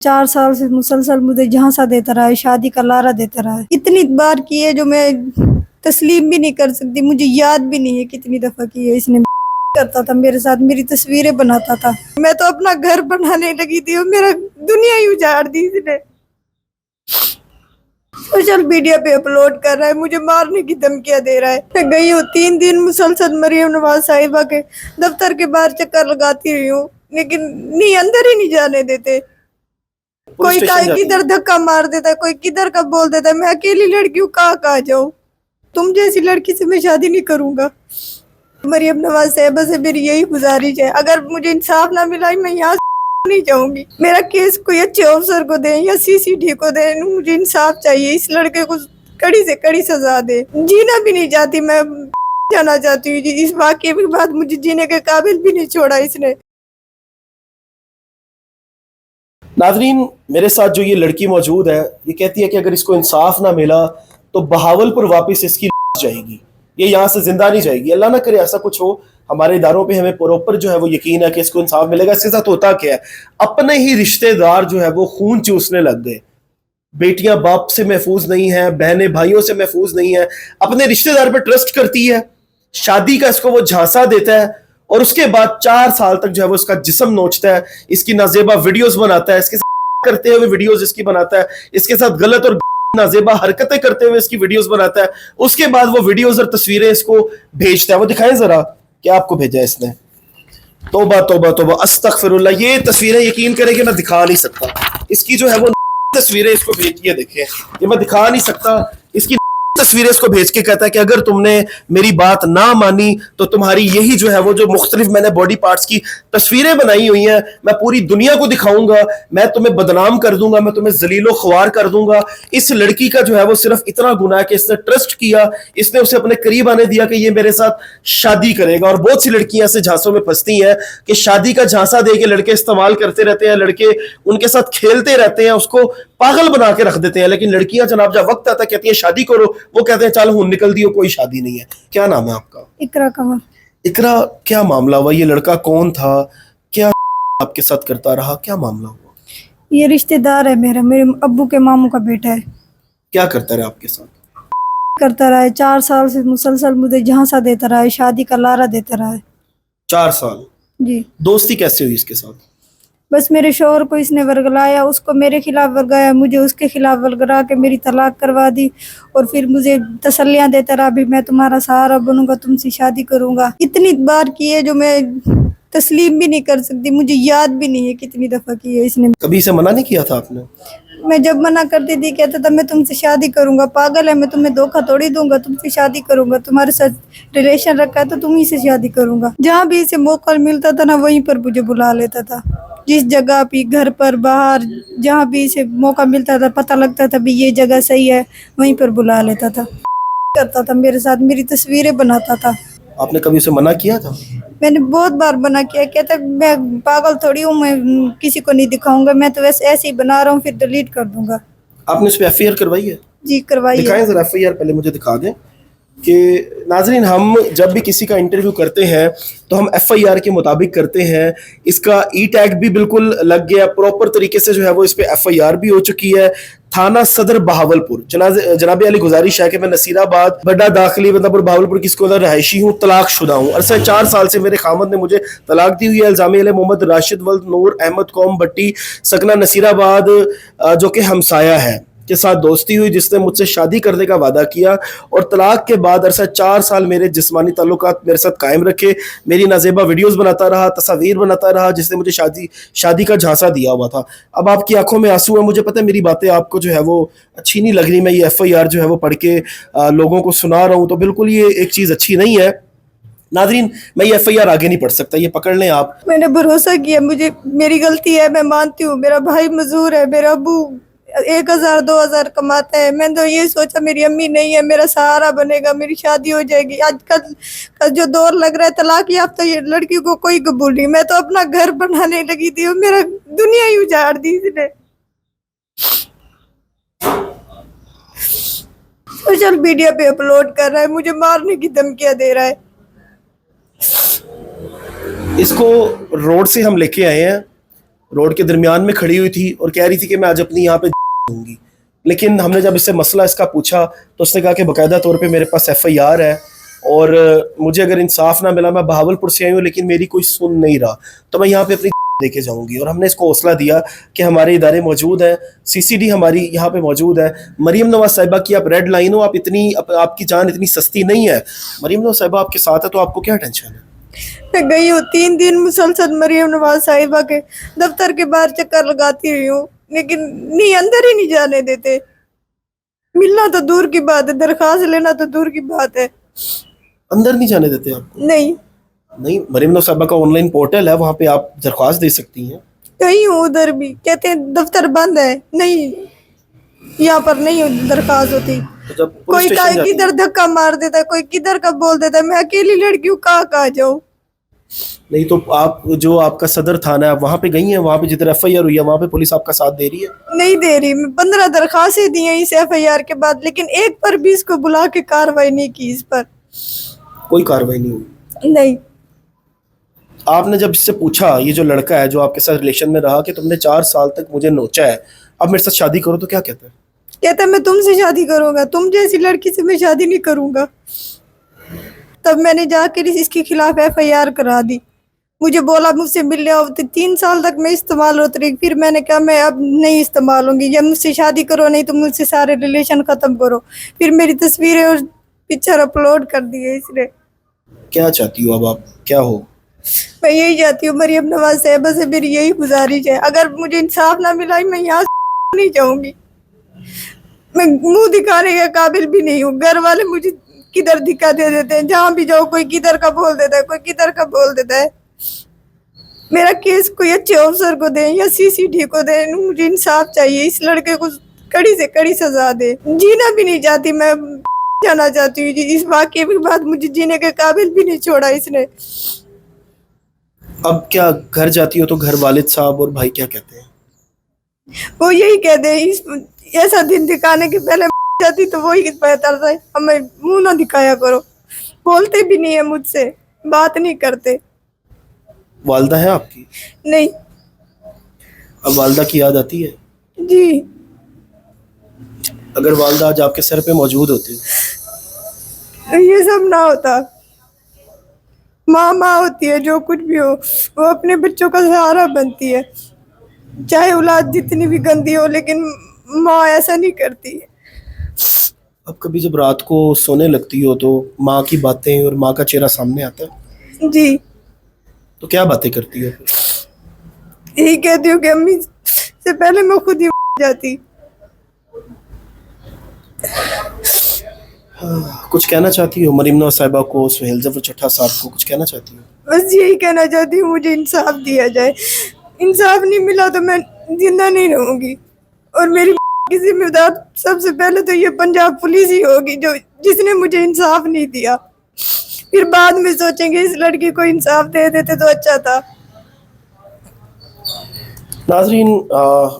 4 साल से मुसलसल मुझे झांसा देता रहा है, शादी का लारा देता रहा है। इतनी बार की है जो मैं तस्लीम भी नहीं कर सकती, मुझे याद भी नहीं है कितनी दफा की है इसने। करता था मेरे साथ, मेरी तस्वीरें बनाता था। मैं तो अपना घर बनाने लगी थी और मेरा दुनिया ही उजाड़ दी इसने। सोशल मीडिया पे अपलोड कर रहा है, मुझे मारने की धमकियां दे रहा है। मैं गई हूँ 3 दिन मुसलसल मरियम नवाज साहिबा के दफ्तर के बाहर चक्कर लगाती रही हूँ, लेकिन नहीं, अंदर ही नहीं जाने देते। कोई किधर धक्का मार देता है, कोई किधर का बोल देता है। मैं अकेली लड़की हूँ, कहाँ जाऊँ? तुम जैसी लड़की से मैं शादी नहीं करूंगा। मरियम नवाज साहिबा से मेरी यही गुजारिश है, अगर मुझे इंसाफ ना मिला मैं यहाँ नहीं जाऊंगी। मेरा केस कोई अच्छे अफसर को दे या सीसीडी को दे, मुझे इंसाफ चाहिए। इस लड़के को कड़ी से कड़ी सजा दे। जीना भी नहीं चाहती मैं, जाना चाहती हूँ। इस वाकये के बाद मुझे जीने के काबिल भी नहीं छोड़ा इसने। नाज़रीन, मेरे साथ जो ये लड़की मौजूद है, ये कहती है कि अगर इसको इंसाफ ना मिला तो बहावलपुर वापस इसकी जाएगी, ये यहाँ से जिंदा नहीं जाएगी। अल्लाह ना करे ऐसा कुछ हो। हमारे इदारों पे हमें प्रॉपर जो है वो यकीन है कि इसको इंसाफ मिलेगा। इसके साथ होता क्या है, अपने ही रिश्तेदार जो है वो खून चूसने लग गए। बेटियां बाप से महफूज नहीं है, बहनें भाइयों से महफूज नहीं है, अपने रिश्तेदार पे ट्रस्ट करती है, शादी का इसको वो झांसा देता है और उसके बाद 4 साल तक जो है वो इसका जिस्म नोचता है, इसकी नाजेबा वीडियोस बनाता है, इसके साथ करते हुए वीडियोस इसकी बनाता है, इसके साथ गलत और नाजेबा हरकतें करते हुए इसकी वीडियोस बनाता है। उसके बाद वो वीडियोस और तस्वीरें इसको भेजता है। वो दिखाएं जरा, क्या आपको भेजा इसने? तौबा तौबा तौबा, अस्तगफिरुल्लाह। ये तस्वीरें यकीन करें कि मैं दिखा नहीं सकता। इसकी जो है वो तस्वीरें इसको भेजी है, देखें, ये मैं दिखा नहीं सकता। इसकी तस्वीरें इसको भेज के कहता है कि अगर तुमने मेरी बात ना मानी तो तुम्हारी यही जो है वो जो मुख्तलिफ मैंने बॉडी पार्ट्स की तस्वीरें बनाई हुई हैं, मैं पूरी दुनिया को दिखाऊंगा, मैं तुम्हें बदनाम कर दूंगा, मैं तुम्हें जलीलो ख्वार कर दूंगा। इस लड़की का जो है वो सिर्फ इतना गुनाह है कि इसने ट्रस्ट किया, इसने उसे अपने करीब आने दिया कि ये मेरे साथ शादी करेगा। और बहुत सी लड़कियां ऐसे झांसों में फंसती हैं कि शादी का झांसा दे के लड़के इस्तेमाल करते रहते हैं, लड़के उनके साथ खेलते रहते हैं, उसको पागल बना के रख देते हैं। लेकिन लड़कियां जनाब जब वक्त आता है कहती है शादी करो, वो कहते हैं चल हूं निकल दियो, कोई शादी नहीं है। क्या नाम है आपका? इकरा कमर। इकरा, क्या मामला हुआ? ये लड़का कौन था? क्या आपके साथ करता रहा? क्या मामला हुआ? ये रिश्तेदार है मेरा, मेरे अब्बू के मामू का बेटा है। क्या करता रहा आपके साथ? करता रहा है 4 साल से मुसलसल मुझे झांसा देता रहा है, शादी का लारा देता रहा है। 4 साल? जी। दोस्ती कैसे हुई इसके साथ? बस मेरे शोहर को इसने वर्गलाया, उसको मेरे खिलाफ वर्गाया, मुझे उसके खिलाफ वर्गला के मेरी तलाक करवा दी। और फिर मुझे तसल्लियां देता रहा, भी मैं तुम्हारा सहारा बनूंगा, तुमसे शादी करूंगा। इतनी बार की है जो मैं तस्लीम भी नहीं कर सकती, मुझे याद भी नहीं है कितनी दफा की है इसने। कभी इसे मना नहीं किया था आपने? मैं जब मना करती थी कहता था मैं तुमसे शादी करूंगा। पागल है, मैं तुम्हें धोखा थोड़ी दूंगा, तुमसे शादी करूंगा, तुम्हारे साथ रिलेशन रखा है तो तुम ही से शादी करूंगा। जहाँ भी इसे मौका मिलता था ना, वहीं पर मुझे बुला लेता था। जिस जगह भी, घर पर, बाहर, जहाँ भी इसे मौका मिलता था, पता लगता था भी ये जगह सही है, वहीं पर बुला लेता था। करता था मेरे साथ, मेरी तस्वीरें बनाता था। आपने कभी उसे मना किया था? मैंने बहुत बार मना किया, कहता मैं पागल थोड़ी हूँ, मैं किसी को नहीं दिखाऊंगा, मैं तो वैसे ऐसे ही बना रहा हूँ, फिर डिलीट कर दूंगा। आपने उस पर FIR करवाई है? जी करवाई है। दिखाएं जरा FIR, पहले मुझे दिखा दें। कि नाजरीन, हम जब भी किसी का इंटरव्यू करते हैं तो हम FIR के मुताबिक करते हैं। इसका E-टैग भी बिल्कुल लग गया, प्रॉपर तरीके से जो है वो इस पे FIR भी हो चुकी है। थाना सदर बहावलपुर। जनाब अली गुजारिश है कि मैं नसीराबाद बड़ा दाखिली मतलब बहावलपुर की इसको रहायशी हूँ, तलाक शुदा हूँ। अरसा 4 साल से मेरे खामद ने मुझे तलाक दी हुई है। इल्जाम मोहम्मद राशिद वल्द नूर अहमद कौम भट्टी सकना नसीराबाद जो कि हमसाया है के साथ दोस्ती हुई, जिसने मुझसे शादी करने का वादा किया और तलाक के बाद अरसा 4 साल मेरे जिस्मानी ताल्लुकात मेरे साथ कायम रखे। मेरी नाजेबा वीडियोस बनाता रहा, तस्वीर बनाता रहा, जिसने मुझे शादी का झांसा दिया हुआ था। अब आपकी आंखों में आंसू है, मुझे पता है मेरी बातें आपको जो है वो अच्छी नहीं लग रही। मैं ये FIR जो है वो पढ़ के लोगों को सुना रहा हूँ, तो बिल्कुल ये एक चीज़ अच्छी नहीं है। नाज़रीन, मैं ये FIR आगे नहीं पढ़ सकता, ये पकड़ लें आप। मैंने भरोसा किया, मुझे मेरी गलती है, मैं मानती हूँ। मेरा भाई मजदूर है, मेरा अबू 1000-2000 कमाता है। मैंने तो ये सोचा मेरी अम्मी नहीं है, मेरा सहारा बनेगा, मेरी शादी हो जाएगी। आजकल का जो दौर लग रहा है तलाक याफ्ता ये लड़की को कोई कबूल नहीं। मैं तो अपना घर बनाने लगी थी और मेरा दुनिया ही उजाड़ दी इसने। सोशल मीडिया पे अपलोड कर रहा है, मुझे मारने की धमकियां दे रहा है। इसको रोड से हम लेके आए हैं रोड के दरमियान में खड़ी हुई थी और कह रही थी कि मैं आज अपनी यहाँ पे दूंगी। लेकिन हमने जब इससे मसला इसका पूछा तो उसने कहा कि बाकायदा तौर पे मेरे पास FIR है और मुझे अगर इंसाफ ना मिला, मैं बहावलपुर से आई हूँ लेकिन मेरी कोई सुन नहीं रहा, तो मैं यहाँ पे अपनी देके जाऊंगी। और हमने इसको हौसला दिया कि हमारे इदारे मौजूद हैं, CCD हमारी यहाँ पे मौजूद है। मरीम नवाज साहिबा की आप रेड लाइन हो, आप इतनी आपकी जान इतनी सस्ती नहीं है। मरीम नवाज साहिबा आपके साथ है तो आपको क्या टेंशन है? मैं गई हूँ 3 दिन मुसलसल मरीम नवाज साहिबा के दफ्तर के बाहर चक्कर लगाती रही हूँ, लेकिन नहीं, अंदर ही नहीं जाने देते। मिलना तो दूर की बात है, दरखास्त लेना तो दूर की बात है। अंदर नहीं जाने देते आपको? नहीं, मरीम नवाज साहिबा का ऑनलाइन पोर्टल है, वहाँ पे आप दरख्वास्त दे सकती हैं। कहीं हूँ उधर भी कहते हैं दफ्तर बंद है, नहीं यहाँ पर नहीं दरखास्त होती। तो जब पुलिस कोई स्टेशन जाती किधर धक्का मार देता है, कोई किधर का बोल देता है। मैं अकेली लड़की हूँ, कहाँ जाऊँ? नहीं तो आप जो आपका सदर थाना है, आप वहाँ पे गई हैं? वहाँ पे जिधर FIR हुई है वहाँ पे पुलिस आपका साथ दे रही है? नहीं दे रही। मैं 15 दरखास्तें दी हैं इस FIR के बाद, लेकिन एक पर भी इसको बुला के कार्रवाई नहीं की। इस पर कोई कार्रवाई नहीं हुई। नहीं। आपने जब इससे पूछा, ये जो लड़का है जो आपके साथ रिलेशन में रहा, कि तुमने 4 साल तक मुझे नोचा है, अब मेरे साथ शादी करो, तो क्या कहता है? कहता है मैं तुमसे शादी करूंगा, तुम जैसी लड़की से मैं शादी नहीं करूंगा। तब मैंने जाकर इसके खिलाफ FIR करा दी। मुझे बोला मुझसे मिलने आओ, 3 साल तक मैं इस्तेमाल होती रही। फिर मैंने कहा मैं अब नहीं इस्तेमाल होंगी, या मुझसे शादी करो, नहीं तो मुझसे सारे रिलेशन खत्म करो। फिर मेरी तस्वीरें और पिक्चर अपलोड कर दी है इसने। क्या चाहती हो अब आप, क्या हो? मैं यही चाहती हूँ, मरीम नवाज साहिबा से मेरी यही गुजारिश है, अगर मुझे इंसाफ ना मिला मैं यहाँ नहीं जाऊंगी। मैं मुंह दिखाने के काबिल भी नहीं हूँ। घर वाले मुझे किधर दिखा दे देते हैं, जहाँ भी जाओ कोई किधर का बोल देता है, कोई किधर का बोल देता है। मेरा केस कोई अच्छे अफसर को दे या CCD को दे, मुझे इंसाफ चाहिए। इस लड़के को कड़ी से कड़ी सजा दे। जीना भी नहीं चाहती मैं, जाना चाहती हूँ। इस वाकये के बाद मुझे जीने के काबिल भी नहीं छोड़ा इसने। अब क्या घर जाती हो तो घर वालिद साहब और भाई क्या कहते हैं? वो यही कहते हैं ऐसा दिन दिखाने के पहले जाती तो वही बेहतर था। हमें मुंह ना दिखाया करो। बोलते भी नहीं है मुझसे, बात नहीं करते। वालदा है आपकी? नहीं। अब वालदा की याद आती है? जी। अगर वालदा आज आपके सर पे मौजूद होती ये सब ना होता। माँ होती है, जो कुछ भी हो वो अपने बच्चों का सहारा बनती है, चाहे औलाद जितनी भी गंदी हो, लेकिन माँ ऐसा नहीं करती है। अब कभी जब रात को सोने लगती हो तो माँ की बातें और माँ का चेहरा सामने आता है? जी। तो क्या बातें करती हो फिर? यही कहती हूँ कि अम्मी से पहले मैं खुद ही जाती। कुछ कहना चाहती हो मरीम नवाज साहिबा को, सुहेल जफर चट्टा साहब को, कुछ कहना चाहती हो? बस यही कहना चाहती हूँ, मुझे इंसाफ दिया जाए। इंसाफ नहीं मिला तो मैं जिंदा नहीं रहूंगी, और मेरी की जिम्मेदार सबसे पहले तो ये पंजाब पुलिस ही होगी, जो जिसने मुझे इंसाफ नहीं दिया। फिर बाद में सोचेंगे इस लड़की को इंसाफ दे देते तो अच्छा था। नाजरीन,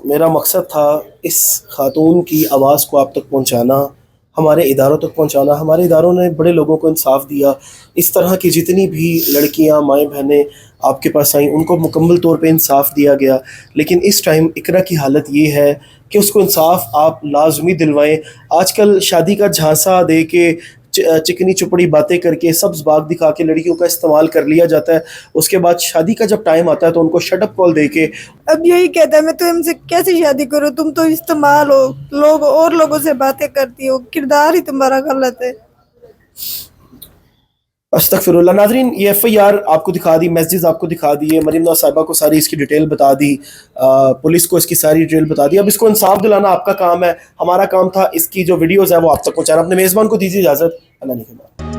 मेरा मकसद था इस खातून की आवाज़ को आप तक पहुंचाना, हमारे इदारों तक पहुंचाना। हमारे इदारों ने बड़े लोगों को इंसाफ दिया। इस तरह की जितनी भी लड़कियां, माएँ बहनें आपके पास आईं, उनको मुकम्मल तौर पे इंसाफ दिया गया। लेकिन इस टाइम इकरा की हालत ये है कि उसको इंसाफ आप लाजमी दिलवाएं। आजकल शादी का झांसा दे के, चिकनी चुपड़ी बातें करके, सब्ज बाग दिखा के लड़कियों का इस्तेमाल कर लिया जाता है। उसके बाद शादी का जब टाइम आता है तो उनको शट अप कॉल दे के, अब यही कहता है मैं तुमसे कैसे शादी करूं, तुम तो इस्तेमाल हो, लोग और लोगों से बातें करती हो, किरदार ही तुम्हारा गलत है। अस्तगफिरुल्लाह। नाज़रीन, ये FIR आपको दिखा दी, मैसेजेस आपको दिखा दिए, मरीम नवाज साहिबा को सारी इसकी डिटेल बता दी, पुलिस को इसकी सारी डिटेल बता दी। अब इसको इंसाफ दिलाना आपका काम है, हमारा काम था इसकी जो वीडियोज़ है वो आप तक पहुँचाना। अपने मेज़बान को दीजिए इजाज़त। अल्लाह ने